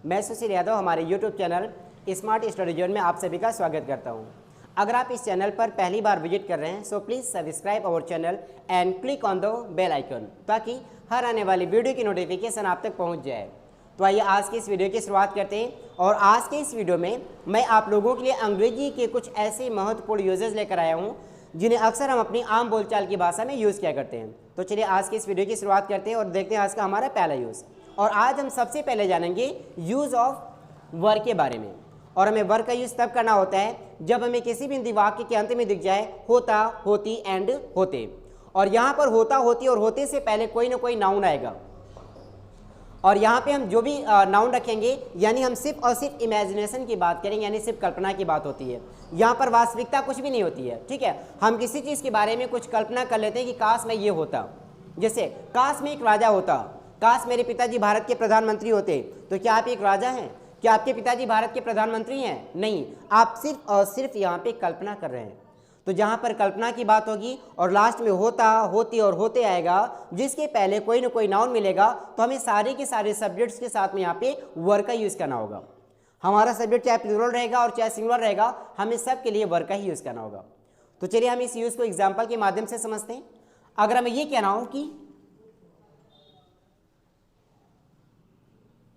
मैं सुशील यादव हमारे YouTube channel smart study zone में आप सभी का स्वागत करता हूं। अगर आप इस चैनल पर पहली बार विजिट कर रहे हैं so please subscribe our channel and click on the bell icon ताकि हर आने वाली वीडियो की नोटिफिकेशन आप तक पहुंच जाए। तो आइए आज की इस वीडियो की शुरुआत करते हैं और आज के इस वीडियो में मैं आप लोगों के लिए अंग्रेजी के कुछ ऐसे महत्वपूर्ण यूजेस लेकर आया हूँ जिन्हें अक्सर हम अपनी आम बोलचाल की भाषा में यूज़ किया करते हैं। तो चलिए आज की इस वीडियो की शुरुआत करते हैं और देखते हैं आज का हमारा पहला यूज़। और आज हम सबसे पहले जानेंगे यूज़ ऑफ वर के बारे में। और हमें वर का यूज़ तब करना होता है जब हमें किसी भी हिंदी वाक्य के अंत में दिख जाए होता, होती एंड होते। और यहाँ पर होता, होती और होते से पहले कोई ना कोई नाउन आएगा। और यहाँ पे हम जो भी नाउन रखेंगे यानी हम सिर्फ और सिर्फ इमेजिनेशन की बात करेंगे, यानी सिर्फ कल्पना की बात होती है। यहाँ पर वास्तविकता कुछ भी नहीं होती है, ठीक है। हम किसी चीज़ के बारे में कुछ कल्पना कर लेते हैं कि काश मैं ये होता, जैसे काश मैं एक राजा होता, काश मेरे पिताजी भारत के प्रधानमंत्री होते। तो क्या आप एक राजा हैं? क्या आपके पिताजी भारत के प्रधानमंत्री हैं? नहीं, आप सिर्फ और सिर्फ यहाँ पे कल्पना कर रहे हैं। तो जहाँ पर कल्पना की बात होगी और लास्ट में होता, होती और होते आएगा जिसके पहले कोई ना कोई नाउन मिलेगा तो हमें सारे के सारे सब्जेक्ट्स के साथ में यहाँ पे वर का यूज़ करना होगा। हमारा सब्जेक्ट चाहे प्लूरल रहेगा और चाहे सिंगुलर रहेगा, हमें सब के लिए वर का ही यूज़ करना होगा। तो चलिए हम इस यूज़ को एग्जाम्पल के माध्यम से समझते हैं। अगर हमें ये कहना हो कि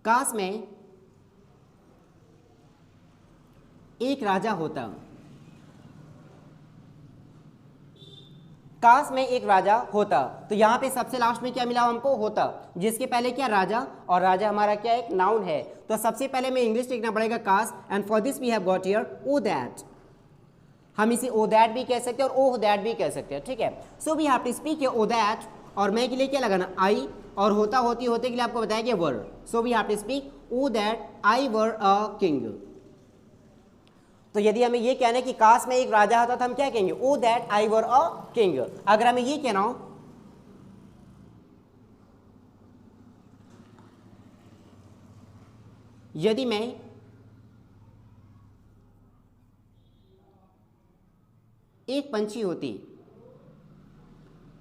काश मैं एक राजा होता, काश में एक राजा होता, तो यहाँ पे सबसे लास्ट में क्या मिला हमको? होता, जिसके पहले क्या? राजा, और राजा हमारा क्या? एक नाउन है। तो सबसे पहले में इंग्लिश लिखना पड़ेगा काश, and for this we have got here O that. हम इसे ओ दैट भी कह सकते हैं और ओह दैट भी कह सकते हैं, ठीक है। So we have to speak O that, और मैं के लिए क्या लगाना? आई, और होता, होती, होते के लिए आपको बताया गया were. So we have to speak O that I were a king. तो यदि हमें ये कहना है कि काश में एक राजा होता तो हम क्या कहेंगे? O that I were a king. अगर हमें ये कहना हो यदि मैं एक पंछी होती,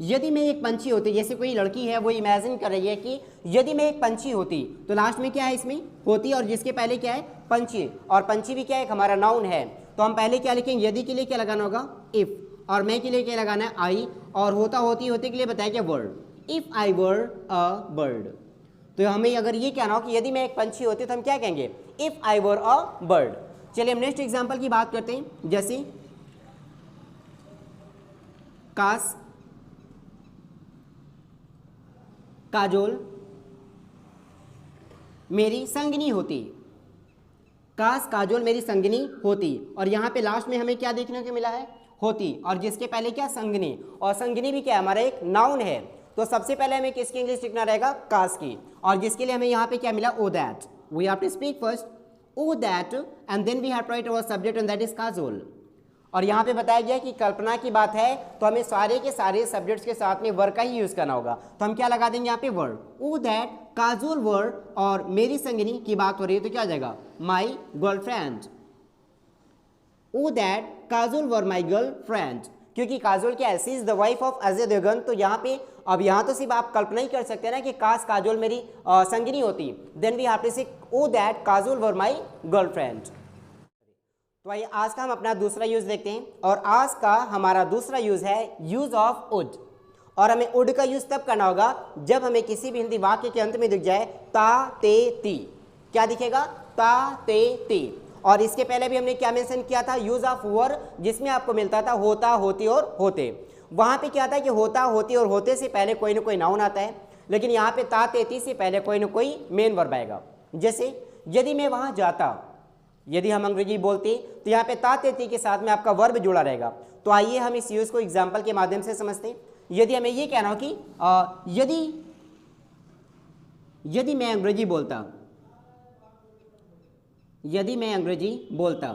यदि मैं एक पंछी होती, जैसे कोई लड़की है वो इमेजिन कर रही है कि यदि मैं एक पंछी होती, तो लास्ट में क्या है? इसमें होती, और जिसके पहले क्या है? पंछी, और पंछी भी क्या है? हमारा नाउन है। तो हम पहले क्या लिखेंगे? यदि के लिए क्या लगाना होगा? इफ, और मैं के लिए क्या लगाना है? आई, और होता, होती, होते के लिए बताया क्या? Word. If I were a bird. तो हमें अगर ये कहना हो कि यदि मैं एक पंछी होती तो हम क्या कहेंगे? If I were a bird. चलिए हम नेक्स्ट एग्जाम्पल की बात करते हैं। जैसे काश काजोल मेरी संगिनी होती, काश काजोल मेरी संगिनी होती, और यहाँ पे लास्ट में हमें क्या देखने को मिला है? होती, और जिसके पहले क्या? संगिनी, और संगिनी भी क्या है? हमारा एक नाउन है। तो सबसे पहले हमें किसकी इंग्लिश लिखना रहेगा? काश की, और जिसके लिए हमें यहाँ पे क्या मिला? O that. We have to speak first O that and then we have to write our subject and that is Kajol. और यहाँ पे बताया गया कि कल्पना की बात है तो हमें सारे के सारे सब्जेक्ट्स के साथ में वर का ही यूज करना होगा। तो हम क्या लगा देंगे यहाँ पे? Word. O that Kajol word, और मेरी संगिनी की बात हो रही है तो क्या आ जाएगा? My girlfriend. O that Kajol were my girlfriend, क्योंकि काजोल क्या है? She is the wife of Ajay Devgan. तो यहाँ पे अब यहाँ तो सिर्फ आप कल्पना ही कर सकते हैं ना कि काश काजोल मेरी संगिनी होती। Then we have to say O that Kajol were my girlfriend. तो आइए आज का हम अपना दूसरा यूज देखते हैं, और आज का हमारा दूसरा यूज है यूज ऑफ वुड। और हमें वुड का यूज तब करना होगा जब हमें किसी भी हिंदी वाक्य के अंत में दिख जाए ता, ते, ती। क्या दिखेगा? ता, ते, ती। और इसके पहले भी हमने क्या मेंशन किया था? यूज ऑफ वर, जिसमें आपको मिलता था होता, होती और होते। वहां पे क्या था कि होता, होती और होते से पहले कोई ना कोई नाउन आता है, लेकिन यहाँ पे ता, ते, ती से पहले कोई ना कोई मेन वर्ब आएगा। जैसे यदि मैं वहां जाता, यदि हम अंग्रेजी बोलते तो यहाँ पे ता, ते, ती के साथ में आपका वर्ब जुड़ा रहेगा। तो आइए हम इस यूज को एग्जाम्पल के माध्यम से समझते हैं। यदि हमें ये कहना हो कि यदि मैं अंग्रेजी बोलता, यदि मैं अंग्रेजी बोलता,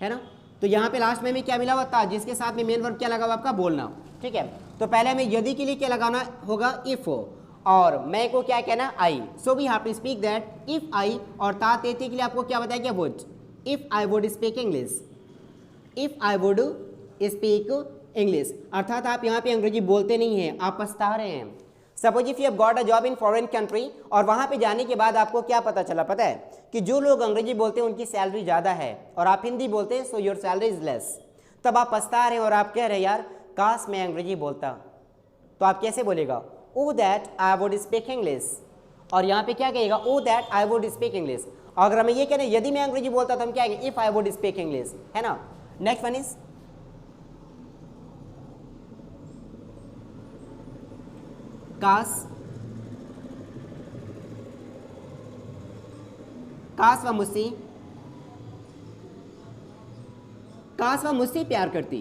है ना, तो यहाँ पे लास्ट में हमें क्या मिला हुआ? था, जिसके साथ में मेन वर्ब क्या लगा हुआ? आपका बोलना, ठीक है। तो पहले हमें यदि के लिए क्या लगाना होगा? इफ, और मैं को क्या कहना? I. So we have to speak that if I, और ता, ते, ती के लिए आपको क्या बताया? क्या? Would. If I would speak English, if I would speak English, अर्थात आप यहाँ पे अंग्रेजी बोलते नहीं हैं, आप पछता रहे हैं। Suppose if you have got a job in foreign country, और वहां पे जाने के बाद आपको क्या पता चला, पता है कि जो लोग अंग्रेजी बोलते हैं उनकी सैलरी ज़्यादा है और आप हिंदी बोलते हैं, so your salary is less. तब आप पछता रहे हैं और आप कह रहे हैं यार काश मैं अंग्रेजी बोलता, तो आप कैसे बोलेगा, O that I would speak English. और यहाँ पे क्या कहेगा, O that I would speak English. अगर हमें ये कहना है यदि मैं अंग्रेजी बोलता तो हम क्या कहेंगे, if I would speak English, है ना। नेक्स्ट वन इज काश, काश वह मुझसे, काश वह मुझसे प्यार करती,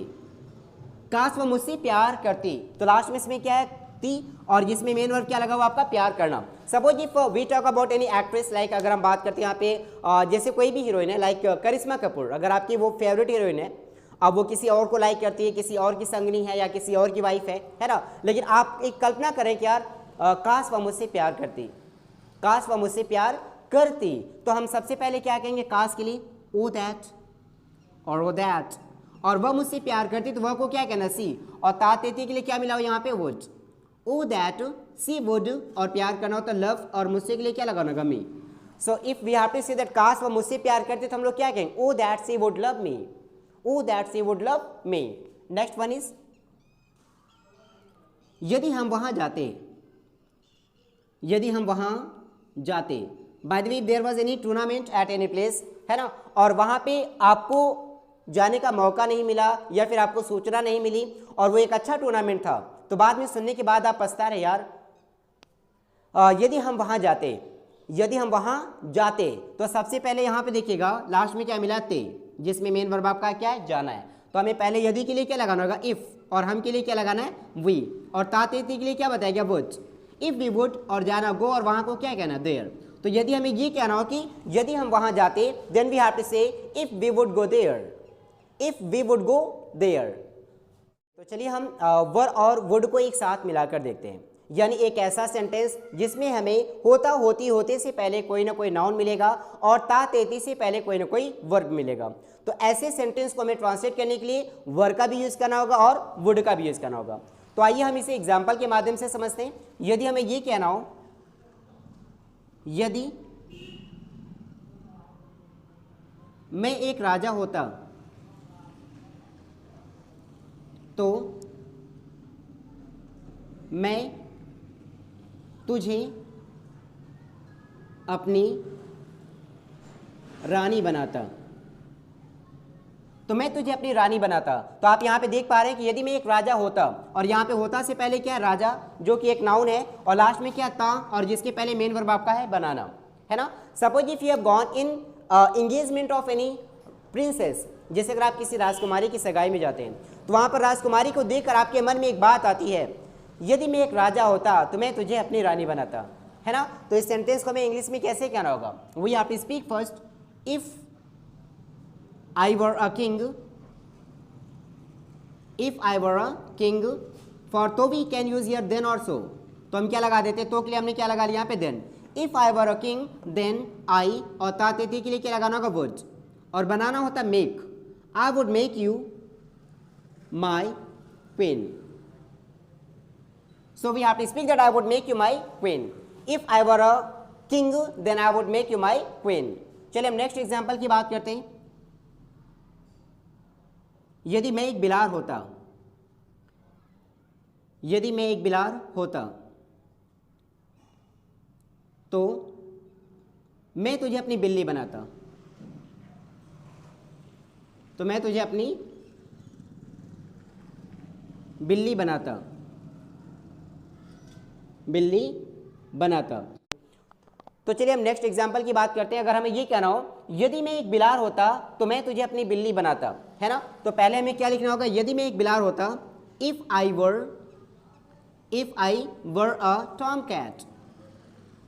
काश वह मुझसे प्यार करती। तो लास्ट में इसमें क्या है, ती, और जिसमें मेन वर्ब क्या लगा हुआ आपका, प्यार करना। Suppose if we talk about any actress, like अगर हम बात करते हैं यहाँ पे जैसे कोई भी हीरोइन है, लाइक करिश्मा कपूर, अगर आपकी वो फेवरेट हीरोइन है, अब वो किसी और को लाइक करती है, किसी और की संगनी है या किसी और की वाइफ है ना, लेकिन आप एक कल्पना करें कि यार काश वह मुझसे प्यार करती, काश वह मुझसे प्यार करती, तो हम सबसे पहले क्या कहेंगे काश के लिए, ओ दैट और ओ दैट, और वह मुझसे प्यार करती तो वह को क्या कहना, सी, और तातेती के लिए क्या मिला हो यहाँ पे, would, O that she would, और प्यार करना होता लव, और मुझसे के लिए क्या लगाना, me. So if we have to say that काश वह मुझसे प्यार करती तो हम लोग क्या कहेंगे, O that she would love me, O that she would love me. Next one is यदि हम वहां जाते, यदि हम वहां जाते, by the way there was any tournament at any place, है ना, और वहां पे आपको जाने का मौका नहीं मिला या फिर आपको सूचना नहीं मिली और वो एक अच्छा टूर्नामेंट था, तो बाद में सुनने के बाद आप पछता रहे यार यदि हम वहां जाते, यदि हम वहां जाते, तो सबसे पहले यहाँ पे देखिएगा लास्ट में क्या मिला, ते, जिसमें मेन वर्ब आपका क्या है, जाना है, तो हमें पहले यदि के लिए क्या लगाना होगा, इफ, और हम के लिए क्या लगाना है, वी, और तातेती के लिए क्या बताया गया, वुड, इफ वी वुड, और जाना गो, और वहां को क्या कहना, देयर। तो यदि हमें ये कहना हो कि यदि हम वहां जाते, then we have to say if we would go there, if we would go there. तो चलिए हम वर और वुड को एक साथ मिलाकर देखते हैं, यानी एक ऐसा सेंटेंस जिसमें हमें होता, होती, होते से पहले कोई ना कोई नाउन मिलेगा और ता, तेती से पहले कोई ना कोई वर्ब मिलेगा। तो ऐसे सेंटेंस को हमें ट्रांसलेट करने के लिए वर का भी यूज़ करना होगा और वुड का भी यूज़ करना होगा। तो आइए हम इसे एग्जाम्पल के माध्यम से समझते हैं। यदि हमें ये कहना हो, यदि मैं एक राजा होता तो मैं तुझे अपनी रानी बनाता, तो मैं तुझे अपनी रानी बनाता। तो आप यहाँ पे देख पा रहे हैं कि यदि मैं एक राजा होता, और यहाँ पे होता से पहले क्या है, राजा, जो कि एक नाउन है, और लास्ट में क्या ता, और जिसके पहले मेन वर्ब आपका है बनाना, है ना। Suppose if you have gone in engagement of any princess, जैसे अगर आप किसी राजकुमारी की सगाई में जाते हैं तो वहाँ पर राजकुमारी को देखकर आपके मन में एक बात आती है, यदि मैं एक राजा होता तो मैं तुझे अपनी रानी बनाता, है ना। तो इस सेंटेंस को हमें इंग्लिश में कैसे कहना होगा, we have to speak first, if I were a king, if I were a king, for तो we can use here then और सो, तो हम क्या लगा देते हैं, तो के लिए हमने क्या लगा लिया यहाँ पे then. If I were a king then I, और तातेती के लिए क्या लगाना होगा, वुड, और बनाना होता make, I would make you my queen. So we have to speak that I would make you my queen. If I were a king, then I would make you my queen. चलिए हम next example की बात करते हैं। यदि मैं एक बिलार होता, यदि मैं एक बिलार होता तो मैं तुझे अपनी बिल्ली बनाता, तो मैं तुझे अपनी बिल्ली बनाता, बिल्ली बनाता। तो चलिए हम नेक्स्ट एग्जाम्पल की बात करते हैं। अगर हमें ये कहना हो, यदि मैं एक बिलार होता तो मैं तुझे अपनी बिल्ली बनाता, है ना। तो पहले हमें क्या लिखना होगा, यदि मैं एक बिलार होता, if I were a tom cat,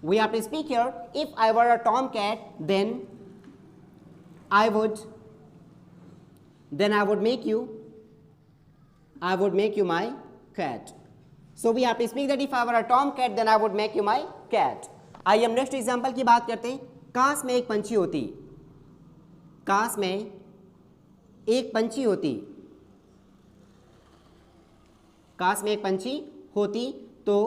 we have to speak here, if I were a tom cat then I would make you my cat. So we have to speak that if I were a tomcat, then I would make you my cat. आइए हम next example की बात करते हैं। काश मैं एक पंछी होती, काश मैं एक पंछी होती, काश मैं एक पंछी होती तो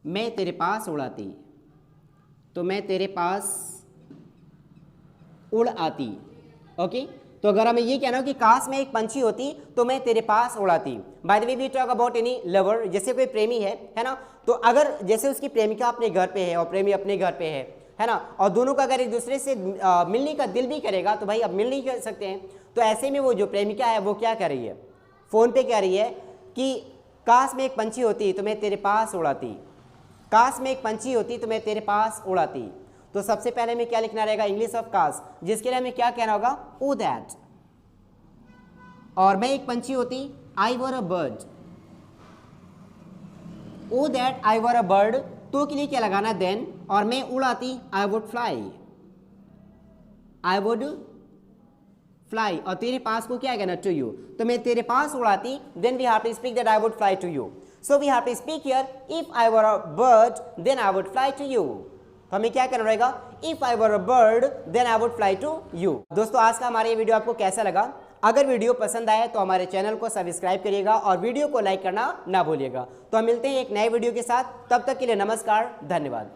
मैं तेरे पास उड़ आती, तो मैं तेरे पास उड़ आती। ओके, तो अगर हमें ये कहना हो कि काश में एक पंछी होती तो मैं तेरे पास उड़ाती। By the way we talk about any lover, जैसे कोई प्रेमी है ना, तो अगर जैसे उसकी प्रेमिका अपने घर पे है और प्रेमी अपने घर पे है ना, और दोनों का अगर एक दूसरे से मिलने का दिल भी करेगा तो भाई अब मिल नहीं कर सकते हैं, तो ऐसे में वो जो प्रेमिका है वो क्या कर रही है, फ़ोन पे कह रही है कि काश में एक पंछी होती तो मैं तेरे पास उड़ाती, काश में एक पंछी होती तो मैं तेरे पास उड़ाती। तो सबसे पहले हमें क्या लिखना रहेगा, इंग्लिश ऑफ काश, जिसके लिए हमें क्या कहना होगा, ओ दैट। और मैं एक पंछी होती, I were a bird, O that I were a bird, तो के लिए क्या लगाना, देन, और मैं उड़ाती, I would fly, I would fly, और तेरे पास को क्या कहना, टू यू, तो मैं तेरे पास उड़ाती, then we have to speak that I would fly to you. So we have to speak here, if I were a bird then I would fly to you. तो हमें क्या करना रहेगा, if I were a bird then I would fly to you. दोस्तों आज का हमारा ये वीडियो आपको कैसा लगा? अगर वीडियो पसंद आए तो हमारे चैनल को सब्सक्राइब करिएगा और वीडियो को लाइक करना ना भूलिएगा। तो हम मिलते हैं एक नए वीडियो के साथ, तब तक के लिए नमस्कार, धन्यवाद।